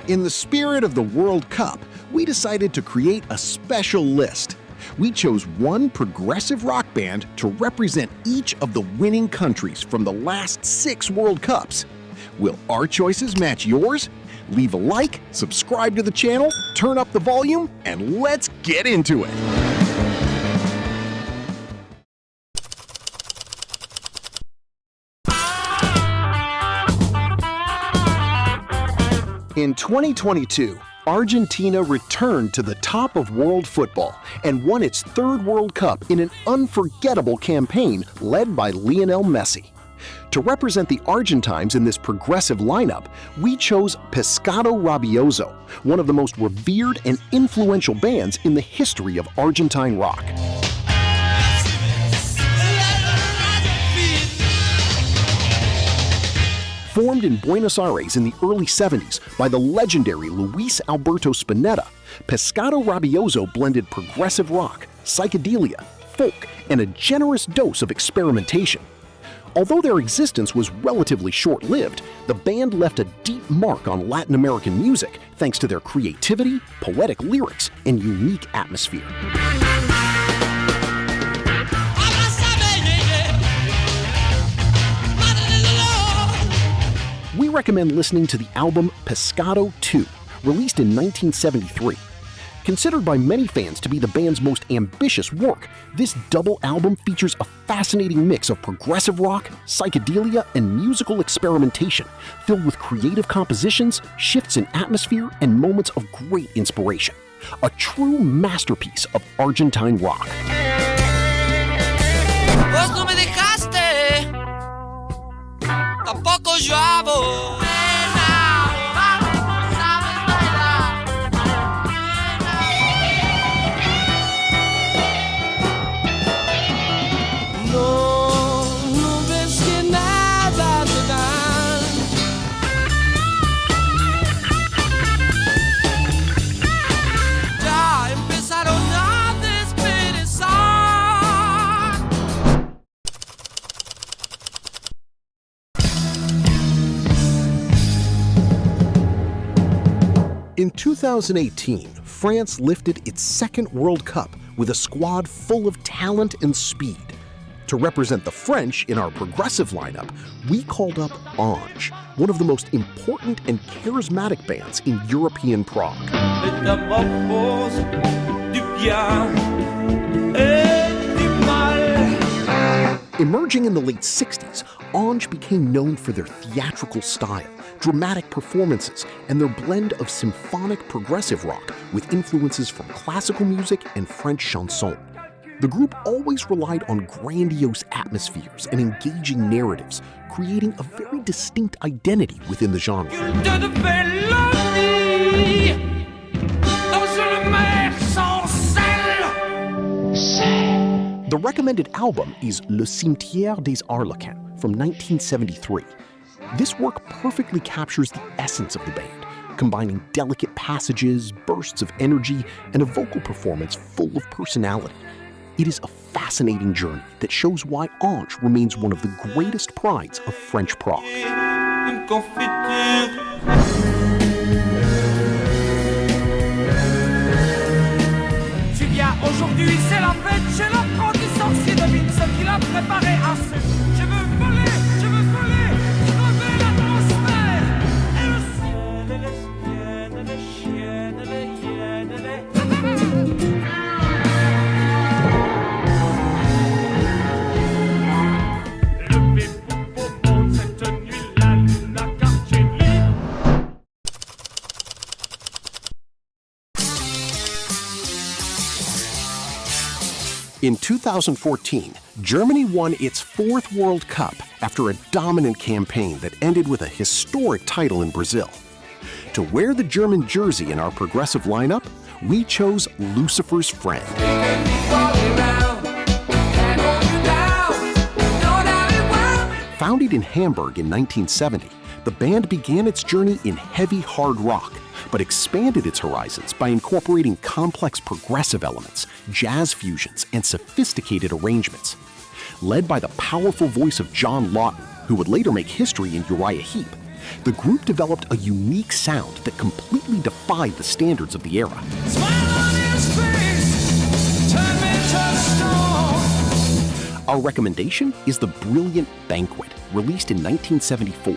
In the spirit of the World Cup, we decided to create a special list. We chose one progressive rock band to represent each of the winning countries from the last 6 World Cups. Will our choices match yours? Leave a like, subscribe to the channel, turn up the volume, and let's get into it! In 2022, Argentina returned to the top of world football and won its 3rd World Cup in an unforgettable campaign led by Lionel Messi. To represent the Argentines in this progressive lineup, we chose Pescado Rabioso, one of the most revered and influential bands in the history of Argentine rock. Formed in Buenos Aires in the early 70s by the legendary Luis Alberto Spinetta, Pescado Rabioso blended progressive rock, psychedelia, folk, and a generous dose of experimentation. Although their existence was relatively short-lived, the band left a deep mark on Latin American music thanks to their creativity, poetic lyrics, and unique atmosphere. We recommend listening to the album Pescado 2, released in 1973. Considered by many fans to be the band's most ambitious work, this double album features a fascinating mix of progressive rock, psychedelia, and musical experimentation, filled with creative compositions, shifts in atmosphere, and moments of great inspiration. A true masterpiece of Argentine rock. Vos no me dejaste, tampoco yo hago. In 2018, France lifted its 2nd World Cup with a squad full of talent and speed. To represent the French in our progressive lineup, we called up ANGE, one of the most important and charismatic bands in European prog. Emerging in the late 60s, ANGE became known for their theatrical style, dramatic performances, and their blend of symphonic progressive rock with influences from classical music and French chanson. The group always relied on grandiose atmospheres and engaging narratives, creating a very distinct identity within the genre. The recommended album is Le Cimetière des Arlequins from 1973. This work perfectly captures the essence of the band, combining delicate passages, bursts of energy, and a vocal performance full of personality. It is a fascinating journey that shows why ANGE remains one of the greatest prides of French prog. Aujourd'hui c'est la fête chez l'apprenti sorcier devine ce qu'il a préparé à ce. Je veux voler, crever l'atmosphère. Et le ciel, et les chiennes, les chiennes, les hyènes, les... Le bébou monte cette nuit, la lune a quartier nuit. In 2014, Germany won its 4th World Cup after a dominant campaign that ended with a historic title in Brazil. To wear the German jersey in our progressive lineup, we chose Lucifer's Friend. Founded in Hamburg in 1970, the band began its journey in heavy hard rock, but expanded its horizons by incorporating complex progressive elements, jazz fusions, and sophisticated arrangements. Led by the powerful voice of John Lawton, who would later make history in Uriah Heep, The group developed a unique sound that completely defied the standards of the era. Smile on his face, turn me to stone. Our recommendation is the brilliant Banquet, released in 1974.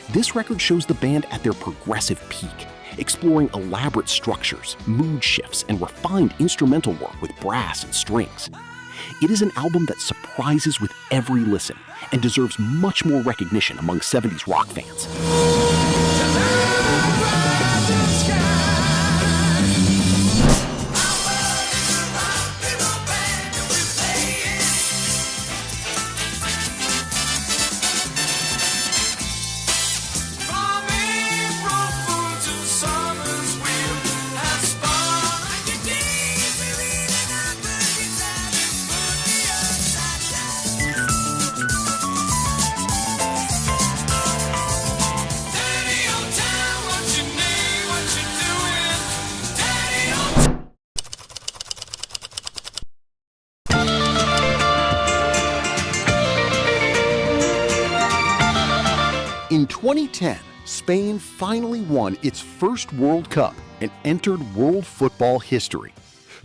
This record shows the band at their progressive peak, exploring elaborate structures, mood shifts, and refined instrumental work with brass and strings. It is an album that surprises with every listen and deserves much more recognition among 70s rock fans. In 2010, Spain finally won its first World Cup and entered world football history.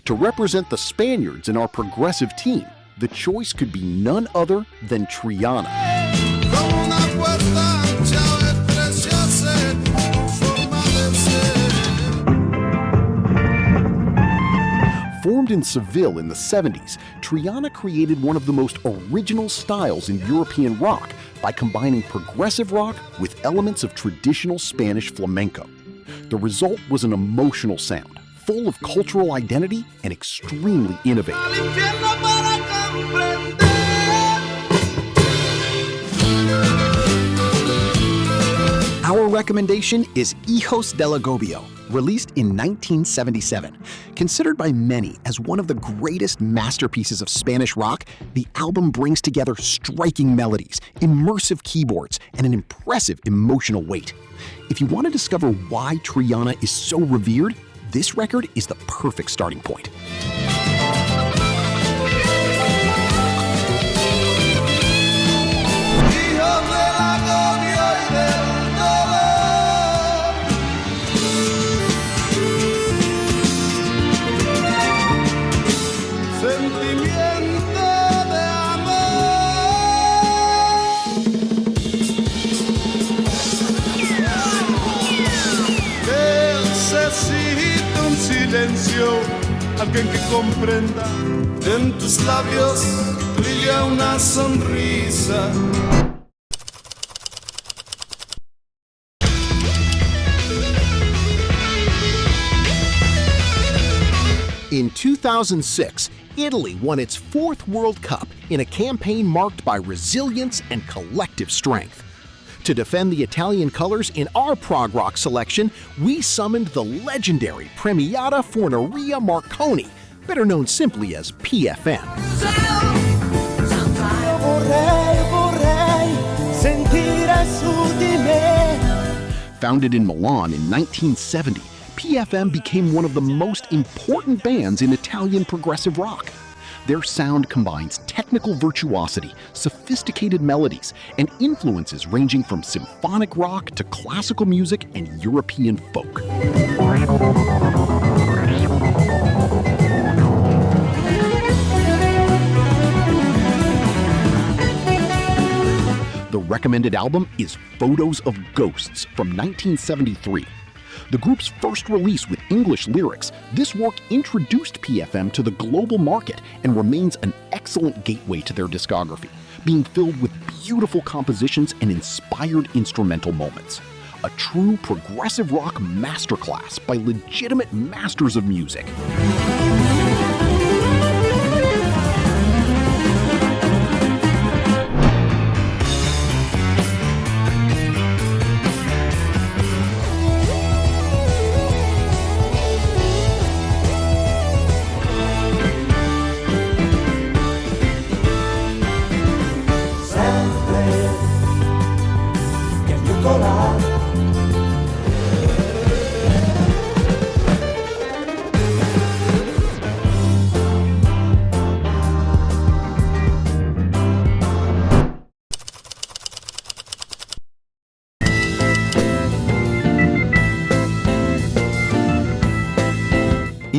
To represent the Spaniards in our progressive team, the choice could be none other than Triana. Formed in Seville in the 70s, Triana created one of the most original styles in European rock by combining progressive rock with elements of traditional Spanish flamenco. The result was an emotional sound, full of cultural identity and extremely innovative. Our recommendation is Hijos del Agobio, released in 1977. Considered by many as one of the greatest masterpieces of Spanish rock, the album brings together striking melodies, immersive keyboards, and an impressive emotional weight. If you want to discover why Triana is so revered, this record is the perfect starting point. Alguien que comprenda, en tus labios brilla una sonrisa. In 2006, Italy won its fourth World Cup in a campaign marked by resilience and collective strength. To defend the Italian colors in our prog rock selection, we summoned the legendary Premiata Forneria Marconi, better known simply as PFM. Founded in Milan in 1970, PFM became one of the most important bands in Italian progressive rock. Their sound combines technical virtuosity, sophisticated melodies, and influences ranging from symphonic rock to classical music and European folk. The recommended album is Photos of Ghosts from 1973. The group's first release with English lyrics, this work introduced PFM to the global market and remains an excellent gateway to their discography, being filled with beautiful compositions and inspired instrumental moments. A true progressive rock masterclass by legitimate masters of music.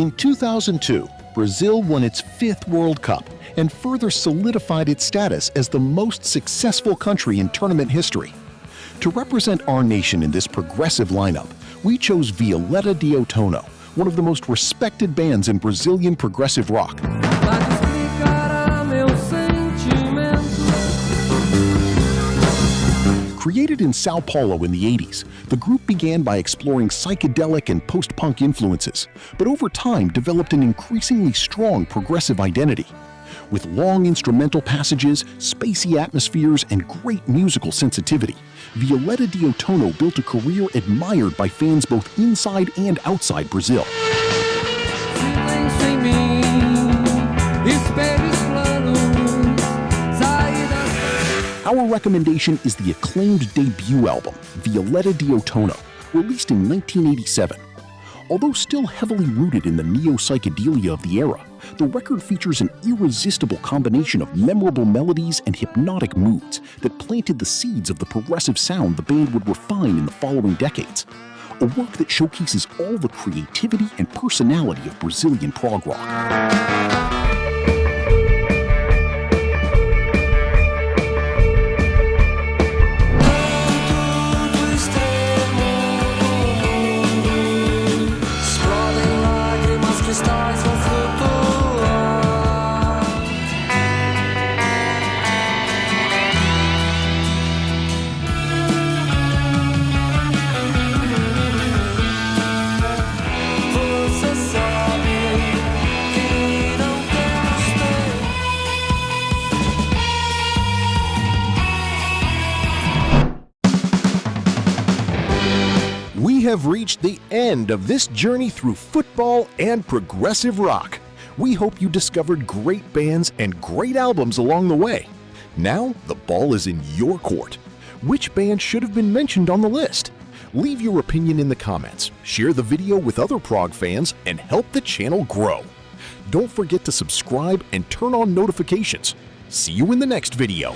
In 2002, Brazil won its 5th World Cup and further solidified its status as the most successful country in tournament history. To represent our nation in this progressive lineup, we chose Violeta de Outono, one of the most respected bands in Brazilian progressive rock. Created in Sao Paulo in the 80s, the group began by exploring psychedelic and post-punk influences, but over time developed an increasingly strong progressive identity. With long instrumental passages, spacey atmospheres, and great musical sensitivity, Violeta de Outono built a career admired by fans both inside and outside Brazil. Our recommendation is the acclaimed debut album, Violeta de Outono, released in 1987. Although still heavily rooted in the neo-psychedelia of the era, the record features an irresistible combination of memorable melodies and hypnotic moods that planted the seeds of the progressive sound the band would refine in the following decades. A work that showcases all the creativity and personality of Brazilian prog rock. We have reached the end of this journey through football and progressive rock. We hope you discovered great bands and great albums along the way. Now, the ball is in your court. Which band should have been mentioned on the list? Leave your opinion in the comments, share the video with other prog fans, and help the channel grow. Don't forget to subscribe and turn on notifications. See you in the next video.